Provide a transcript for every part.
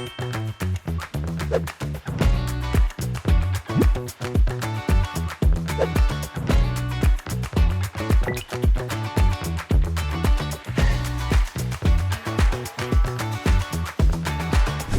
네,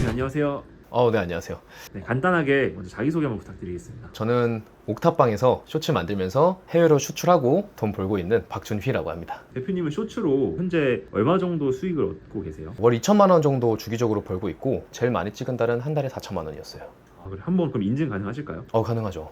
안녕하세요. 네, 안녕하세요. 네, 간단하게 먼저 자기소개 한번 부탁드리겠습니다. 저는 옥탑방에서 쇼츠 만들면서 해외로 수출하고 돈 벌고 있는 박준휘라고 합니다. 대표님은 쇼츠로 현재 얼마 정도 수익을 얻고 계세요? 월 2천만 원 정도 주기적으로 벌고 있고 제일 많이 찍은 달은 한 달에 4천만 원이었어요. 그래 한번 그럼 인증 가능하실까요? 가능하죠.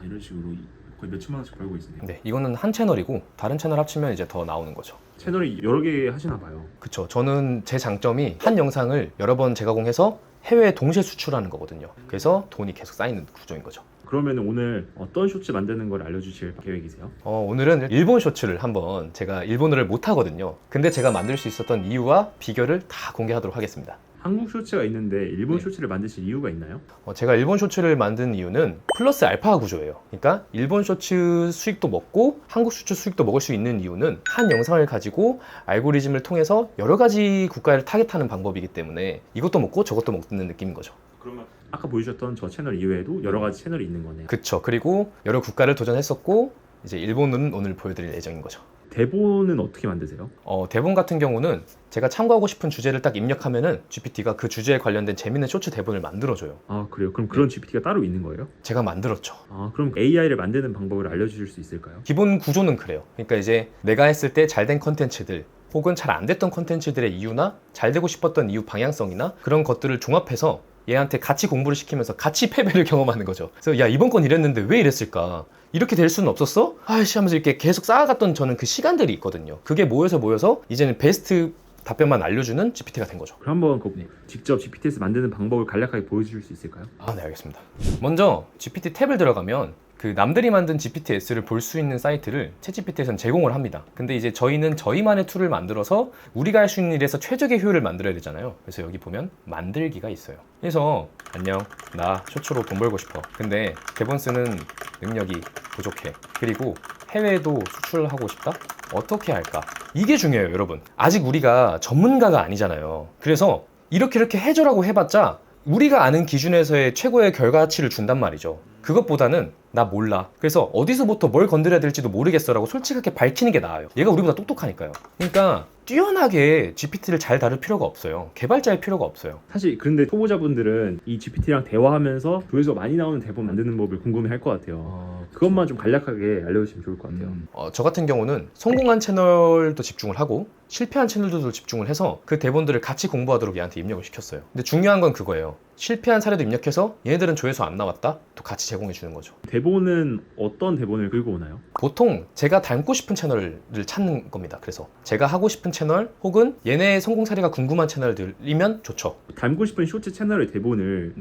이런 식으로 거의 몇천만 원씩 벌고 있으네요. 네, 이거는 한 채널이고 다른 채널 합치면 이제 더 나오는 거죠. 채널이 여러 개 하시나 봐요. 그쵸. 저는 제 장점이 한 영상을 여러 번 재가공해서 해외에 동시에 수출하는 거거든요. 그래서 돈이 계속 쌓이는 구조인 거죠. 그러면 오늘 어떤 쇼츠 만드는 걸 알려주실 계획이세요? 오늘은 일본 쇼츠를 한번 제가 일본어를 못하거든요. 근데 제가 만들 수 있었던 이유와 비결을 다 공개하도록 하겠습니다. 한국 쇼츠가 있는데 일본 네. 쇼츠를 만드실 이유가 있나요? 제가 일본 쇼츠를 만든 이유는 플러스 알파 구조예요. 그러니까 일본 쇼츠 수익도 먹고 한국 쇼츠 수익도 먹을 수 있는 이유는 한 영상을 가지고 알고리즘을 통해서 여러 가지 국가를 타겟하는 방법이기 때문에 이것도 먹고 저것도 먹는 느낌인 거죠. 그러면 아까 보여주셨던 저 채널 이외에도 여러 가지 채널이 있는 거네요. 그쵸. 그리고 여러 국가를 도전했었고 이제 일본은 오늘 보여드릴 예정인 거죠. 대본은 어떻게 만드세요? 대본 같은 경우는 제가 참고하고 싶은 주제를 딱 입력하면은 GPT가 그 주제에 관련된 재밌는 쇼츠 대본을 만들어줘요. 그래요? 그럼 그런 GPT가 따로 있는 거예요? 제가 만들었죠. 그럼 AI를 만드는 방법을 알려주실 수 있을까요? 기본 구조는 그래요. 그러니까 이제 내가 했을 때 잘 된 컨텐츠들 혹은 잘 안 됐던 컨텐츠들의 이유나 잘 되고 싶었던 이유 방향성이나 그런 것들을 종합해서 얘한테 같이 공부를 시키면서 같이 패배를 경험하는 거죠. 그래서 야, 이번 건 이랬는데 왜 이랬을까? 이렇게 될 수는 없었어? 아이씨 하면서 이렇게 계속 쌓아갔던 저는 그 시간들이 있거든요. 그게 모여서 이제는 베스트 답변만 알려주는 GPT가 된 거죠. 그럼 한번 직접 GPT에서 만드는 방법을 간략하게 보여주실 수 있을까요? 네, 알겠습니다. 먼저 GPT 탭을 들어가면 그 남들이 만든 GPTS를 볼 수 있는 사이트를 챗GPT에서는 제공을 합니다. 근데 이제 저희는 저희만의 툴을 만들어서 우리가 할 수 있는 일에서 최적의 효율을 만들어야 되잖아요. 그래서 여기 보면 만들기가 있어요. 그래서 안녕, 나 쇼츠로 돈 벌고 싶어. 근데 대본 쓰는 능력이 부족해. 그리고 해외에도 수출하고 싶다? 어떻게 할까? 이게 중요해요, 여러분. 아직 우리가 전문가가 아니잖아요. 그래서 이렇게 해줘라고 해봤자 우리가 아는 기준에서의 최고의 결과치를 준단 말이죠. 그것보다는 나 몰라. 그래서 어디서부터 뭘 건드려야 될지도 모르겠어 라고 솔직하게 밝히는 게 나아요. 얘가 우리보다 똑똑하니까요. 그러니까 뛰어나게 GPT를 잘 다룰 필요가 없어요. 개발자일 필요가 없어요. 사실 그런데 초보자분들은 이 GPT랑 대화하면서 조회수가 많이 나오는 대본 만드는 법을 궁금해할 것 같아요. 그것만 좀 간략하게 알려주시면 좋을 것 같아요. 저 같은 경우는 성공한 채널도 집중을 하고 실패한 채널들도 집중을 해서 그 대본들을 같이 공부하도록 얘한테 입력을 시켰어요. 근데 중요한 건 그거예요. 실패한 사례도 입력해서 얘네들은 조회수 안 나왔다? 또 같이 제공해 주는 거죠. 대본은 어떤 대본을 긁고 오나요? 보통 제가 닮고 싶은 채널을 찾는 겁니다. 그래서 제가 하고 싶은 채널 혹은 얘네의 성공 사례가 궁금한 채널들이면 좋죠. 닮고 싶은 쇼츠 채널의 대본을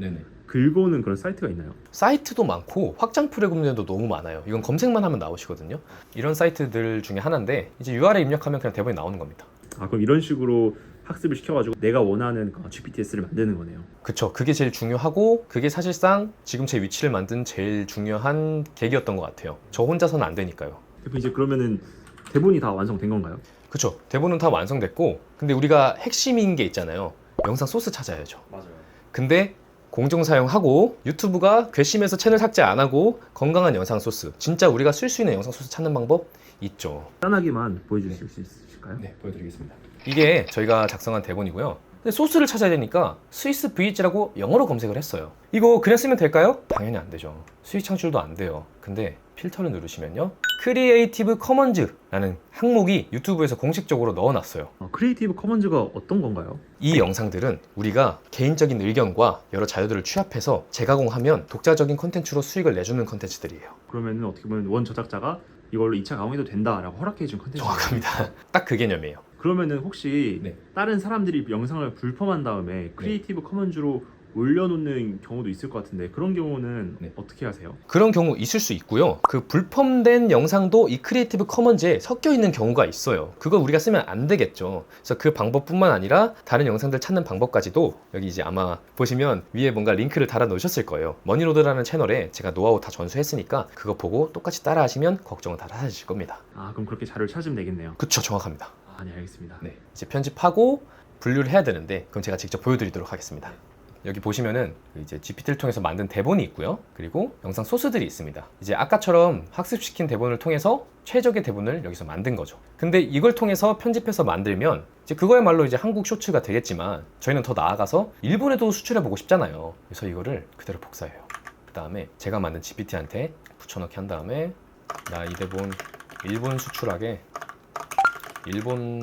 긁어오는 그런 사이트가 있나요? 사이트도 많고 확장 프로그램들도 너무 많아요. 이건 검색만 하면 나오시거든요. 이런 사이트들 중에 하나인데 이제 URL 입력하면 그냥 대본이 나오는 겁니다. 그럼 이런 식으로 학습을 시켜가지고 내가 원하는 GPTS를 만드는 거네요. 그쵸. 그게 제일 중요하고 그게 사실상 지금 제 위치를 만든 제일 중요한 계기였던 것 같아요. 저 혼자서는 안 되니까요. 대표 이제 그러면은 대본이 다 완성된 건가요? 그쵸. 대본은 다 완성됐고 근데 우리가 핵심인 게 있잖아요. 영상 소스 찾아야죠. 맞아요. 근데 공정 사용하고 유튜브가 괘씸해서 채널 삭제 안 하고 건강한 영상 소스, 진짜 우리가 쓸 수 있는 영상 소스 찾는 방법 있죠. 간단하게만 보여주실 수 있으실까요? 네, 보여드리겠습니다. 이게 저희가 작성한 대본이고요. 근데 소스를 찾아야 되니까 스위스 VH라고 영어로 검색을 했어요. 이거 그냥 쓰면 될까요? 당연히 안 되죠. 수익 창출도 안 돼요. 근데 필터를 누르시면요, 크리에이티브 커먼즈라는 항목이 유튜브에서 공식적으로 넣어놨어요. 크리에이티브 커먼즈가 어떤 건가요? 이 영상들은 우리가 개인적인 의견과 여러 자료들을 취합해서 재가공하면 독자적인 콘텐츠로 수익을 내주는 콘텐츠들이에요. 그러면은 어떻게 보면 원 저작자가 이걸로 2차 가공해도 된다라고 허락해준 컨텐츠. 정확합니다. 딱 그 개념이에요. 그러면은 혹시 다른 사람들이 영상을 불펌한 다음에 크리에이티브 커먼즈로 올려놓는 경우도 있을 것 같은데 그런 경우는 어떻게 하세요? 그런 경우 있을 수 있고요. 그 불펌된 영상도 이 크리에이티브 커먼즈에 섞여 있는 경우가 있어요. 그걸 우리가 쓰면 안 되겠죠. 그래서 그 방법뿐만 아니라 다른 영상들 찾는 방법까지도 여기 이제 아마 보시면 위에 뭔가 링크를 달아 놓으셨을 거예요. 머니로드라는 채널에 제가 노하우 다 전수했으니까 그거 보고 똑같이 따라 하시면 걱정은 다 사라지실 겁니다. 그럼 그렇게 자료를 찾으면 되겠네요. 그쵸, 정확합니다. 네, 알겠습니다. 이제 편집하고 분류를 해야 되는데 그건 제가 직접 보여드리도록 하겠습니다. 여기 보시면은 이제 GPT를 통해서 만든 대본이 있고요. 그리고 영상 소스들이 있습니다. 이제 아까처럼 학습시킨 대본을 통해서 최적의 대본을 여기서 만든 거죠. 근데 이걸 통해서 편집해서 만들면 이제 그거야말로 이제 한국 쇼츠가 되겠지만 저희는 더 나아가서 일본에도 수출해 보고 싶잖아요. 그래서 이거를 그대로 복사해요. 그 다음에 제가 만든 GPT한테 붙여넣기 한 다음에 나 이 대본 일본 수출하게 일본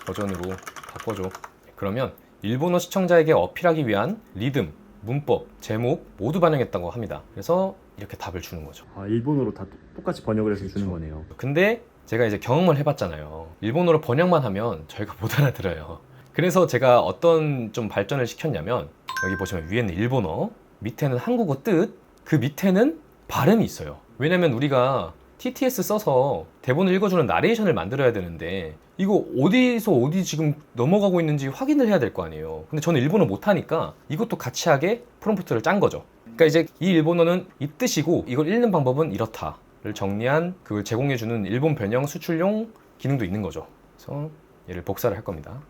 버전으로 바꿔줘. 그러면 일본어 시청자에게 어필하기 위한 리듬, 문법, 제목 모두 반영했다고 합니다. 그래서 이렇게 답을 주는 거죠. 아, 일본어로 다 똑같이 번역을 해서 주는 거네요. 근데 제가 이제 경험을 해봤잖아요. 일본어로 번역만 하면 저희가 못 알아들어요. 그래서 제가 어떤 좀 발전을 시켰냐면 여기 보시면 위에는 일본어, 밑에는 한국어 뜻, 그 밑에는 발음이 있어요. 왜냐면 우리가 TTS 써서 대본을 읽어주는 나레이션을 만들어야 되는데 이거 어디서 어디 지금 넘어가고 있는지 확인을 해야 될 거 아니에요. 근데 저는 일본어 못하니까 이것도 같이 하게 프롬프트를 짠 거죠. 그러니까 이제 이 일본어는 이 뜻이고 이걸 읽는 방법은 이렇다를 정리한 그걸 제공해주는 일본 변형 수출용 기능도 있는 거죠. 그래서 얘를 복사를 할 겁니다.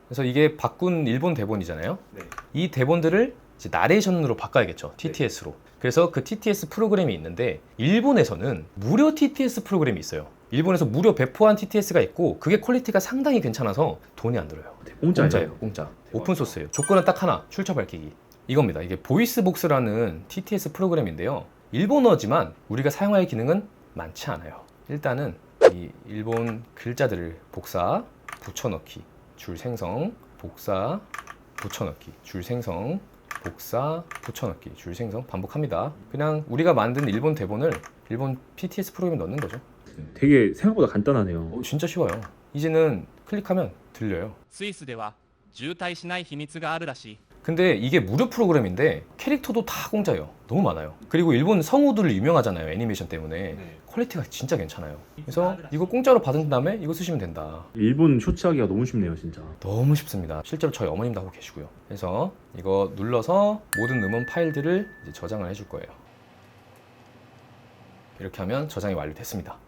그래서 이게 바꾼 일본 대본이잖아요. 네. 이 대본들을 이제 나레이션으로 바꿔야겠죠. TTS로. 그래서 그 TTS 프로그램이 있는데 일본에서는 무료 TTS 프로그램이 있어요. 일본에서 무료 배포한 TTS가 있고 그게 퀄리티가 상당히 괜찮아서 돈이 안 들어요. 공짜예요. 공짜. 오픈 소스예요. 조건은 딱 하나. 출처 밝히기. 이겁니다. 이게 보이스복스라는 TTS 프로그램인데요. 일본어지만 우리가 사용할 기능은 많지 않아요. 일단은 이 일본 글자들을 복사, 붙여넣기, 줄 생성, 복사, 붙여넣기, 줄 생성, 복사, 붙여넣기, 줄 생성 반복합니다. 그냥 우리가 만든 일본 대본을 일본 PTS 프로그램에 넣는 거죠. 되게 생각보다 간단하네요. 진짜 쉬워요. 이제는 클릭하면 들려요. スイスでは渋滞しない秘密があるらしい。 근데 이게 무료 프로그램인데 캐릭터도 다 공짜예요. 너무 많아요. 그리고 일본 성우들 유명하잖아요. 애니메이션 때문에. 퀄리티가 진짜 괜찮아요. 그래서 이거 공짜로 받은 다음에 이거 쓰시면 된다. 일본 쇼츠하기가 너무 쉽네요, 진짜. 너무 쉽습니다. 실제로 저희 어머님도 하고 계시고요. 그래서 이거 눌러서 모든 음원 파일들을 이제 저장을 해줄 거예요. 이렇게 하면 저장이 완료됐습니다.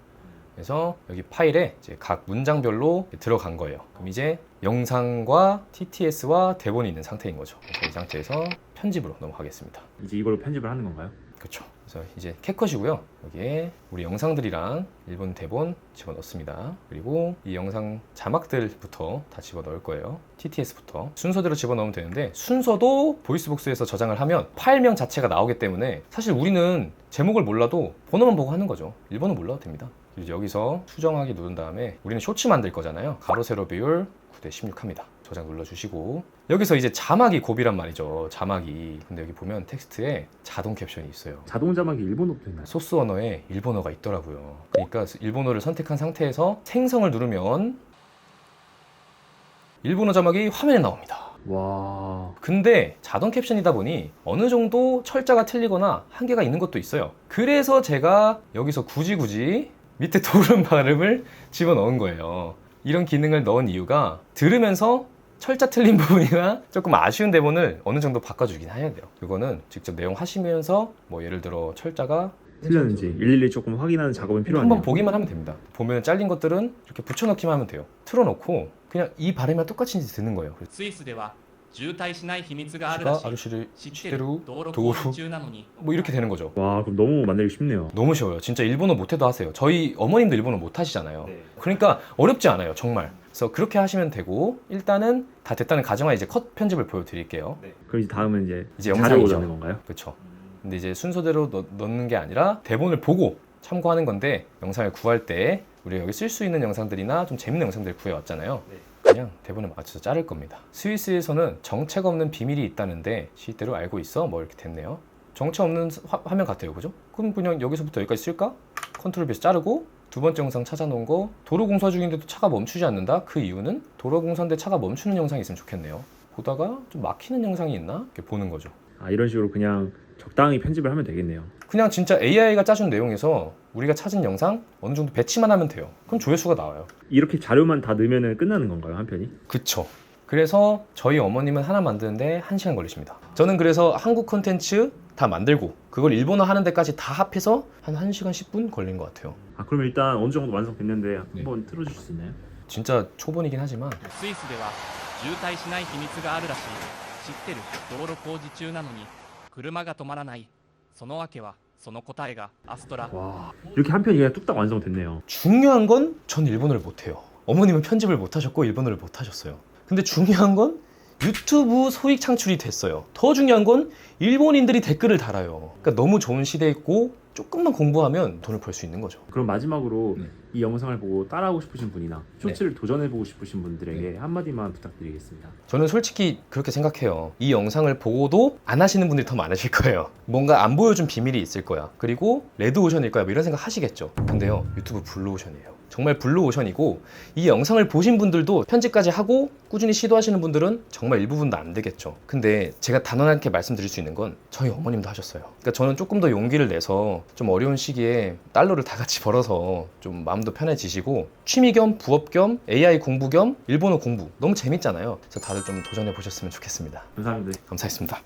그래서 여기 파일에 이제 각 문장별로 들어간 거예요. 그럼 이제 영상과 TTS와 대본이 있는 상태인 거죠. 그래서 이 상태에서 편집으로 넘어가겠습니다. 이제 이걸로 편집을 하는 건가요? 그렇죠. 그래서 이제 캡컷이고요. 여기에 우리 영상들이랑 일본 대본 집어넣습니다. 그리고 이 영상 자막들부터 다 집어넣을 거예요. TTS부터 순서대로 집어넣으면 되는데 순서도 보이스복스에서 저장을 하면 파일명 자체가 나오기 때문에 사실 우리는 제목을 몰라도 번호만 보고 하는 거죠. 일본어 몰라도 됩니다. 그리고 여기서 수정하기 누른 다음에 우리는 쇼츠 만들 거잖아요. 가로 세로 비율 9:16 합니다. 저장 눌러주시고 여기서 이제 자막이 고비란 말이죠. 자막이. 근데 여기 보면 텍스트에 자동 캡션이 있어요. 자동 자막이 일본어도 있나요? 소스 언어에 일본어가 있더라고요. 그러니까 일본어를 선택한 상태에서 생성을 누르면 일본어 자막이 화면에 나옵니다. 와. 근데 자동 캡션이다 보니 어느 정도 철자가 틀리거나 한계가 있는 것도 있어요. 그래서 제가 여기서 굳이 밑에 도른 발음을 집어넣은 거예요. 이런 기능을 넣은 이유가 들으면서 철자 틀린 부분이나 조금 아쉬운 대본을 어느 정도 바꿔주긴 해야 돼요. 이거는 직접 내용 하시면서 뭐 예를 들어 철자가 틀렸는지 일일이 조금 확인하는 작업은 필요하네요. 한번 보기만 하면 됩니다. 보면 잘린 것들은 이렇게 붙여넣기만 하면 돼요. 틀어놓고 그냥 이 발음이랑 똑같이 듣는 거예요. スイスでは渋滞しない秘密があるら 제가 しい。 아르시를 知ってる 시대로 道路 도로 工事中なのに。 뭐 이렇게 되는 거죠. 와, 그럼 너무 만들기 쉽네요. 너무 쉬워요. 진짜 일본어 못해도 하세요. 저희 어머님도 일본어 못하시잖아요. 네. 그러니까 어렵지 않아요. 정말. 그래서 그렇게 하시면 되고 일단은 다 됐다는 가정하에 이제 컷 편집을 보여드릴게요. 그럼 이제 다음은 이제 이제 자료로 영상이죠. 넣는 건가요? 그렇죠. 근데 이제 순서대로 넣는 게 아니라 대본을 보고 참고하는 건데 영상을 구할 때 우리가 여기 쓸 수 있는 영상들이나 좀 재밌는 영상들을 구해왔잖아요. 그냥 대본에 맞춰서 자를 겁니다. 스위스에서는 정체가 없는 비밀이 있다는데 시대로 알고 있어? 뭐 이렇게 됐네요. 정체 없는 화면 같아요. 그죠? 그럼 그냥 여기서부터 여기까지 쓸까? 컨트롤 B에서 자르고 두 번째 영상 찾아놓은 거 도로 공사 중인데도 차가 멈추지 않는다? 그 이유는 도로 공사인데 차가 멈추는 영상이 있으면 좋겠네요. 보다가 좀 막히는 영상이 있나? 이렇게 보는 거죠. 아, 이런 식으로 그냥 적당히 편집을 하면 되겠네요. 그냥 진짜 AI가 짜준 내용에서 우리가 찾은 영상 어느 정도 배치만 하면 돼요. 그럼 조회수가 나와요. 이렇게 자료만 다 넣으면 끝나는 건가요, 한 편이? 그쵸. 그래서 저희 어머님은 하나 만드는데 1시간 걸리십니다. 저는 그래서 한국 콘텐츠 다 만들고 그걸 일본어 하는 데까지 다 합해서 한 1시간 10분 걸린 것 같아요. 아, 그러면 일단 어느 정도 완성됐는데 한번 틀어주실 수 있나요? 진짜 초본이긴 하지만 スイスでは渋滞しない秘密があるらしい。知ってる。道路工事中なのに車が止まらない。そのわけはその答えがアストラ。 와, 이렇게 한 편이 그냥 뚝딱 완성됐네요. 중요한 건 전 일본어를 못해요. 어머님은 편집을 못하셨고 일본어를 못하셨어요. 근데 중요한 건 유튜브 소익 창출이 됐어요. 더 중요한 건 일본인들이 댓글을 달아요. 그러니까 너무 좋은 시대였고 조금만 공부하면 돈을 벌 수 있는 거죠. 그럼 마지막으로 네. 이 영상을 보고 따라하고 싶으신 분이나 쇼츠를 도전해보고 싶으신 분들에게 한마디만 부탁드리겠습니다. 저는 솔직히 그렇게 생각해요. 이 영상을 보고도 안 하시는 분들이 더 많으실 거예요. 뭔가 안 보여준 비밀이 있을 거야. 그리고 레드오션일 거야. 뭐 이런 생각 하시겠죠. 근데요, 유튜브 블루오션이에요. 정말 블루오션이고 이 영상을 보신 분들도 편집까지 하고 꾸준히 시도하시는 분들은 정말 일부분도 안 되겠죠. 근데 제가 단언하게 말씀드릴 수 있는 건 저희 어머님도 하셨어요. 그러니까 저는 조금 더 용기를 내서 좀 어려운 시기에 달러를 다 같이 벌어서 좀 마음도 편해지시고 취미 겸 부업 겸 AI 공부 겸 일본어 공부 너무 재밌잖아요. 그래서 다들 좀 도전해 보셨으면 좋겠습니다. 감사합니다. 감사했습니다.